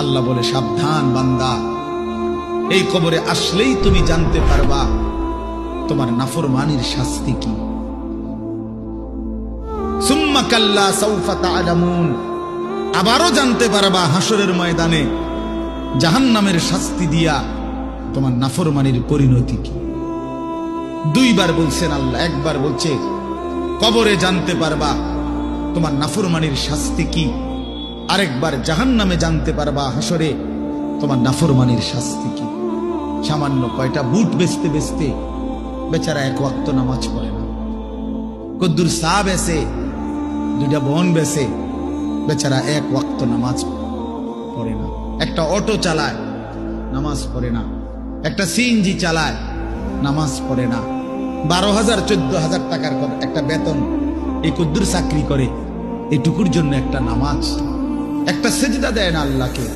আল্লাহ বলে, সাবধান বান্দা, এই কবরে আসলেই তুমি জানতে পারবা তোমার নাফরমানির শাস্তি কি। সুম্মা কাল্লা সাউফা তা'লামুন, আবারও জানতে পারবা হাসরের ময়দানে জাহান্নামের শাস্তি দিয়া তোমার নাফরমানির পরিণতি কি। দুইবার বলছেন আল্লাহ, একবার বলছে কবরে জানতে পারবা তোমার নাফরমানির শাস্তি কি, আরেকবার জাহান্নামে জানতে পারবা হাসরে তোমার নাফরমানির শাস্তি কি। সামান্য কয়টা বুট বেচতে বেচতে বেচারা এক ওয়াক্ত নামাজ পড়ে না, কদ্দুর চা বেচে, দুইটা বন বেচে, বেচারা এক ওয়াক্ত নামাজ পড়ে না। একটা অটো চালায়, নামাজ পড়ে না। একটা সিএনজি চালায়, নামাজ পড়ে না। 12,000 14,000 টাকার একটা বেতন, এই কদ্দুর চাকরি করে, এটুকুর জন্য একটা নামাজ, একটা সেজদা দেয় না আল্লাহকে।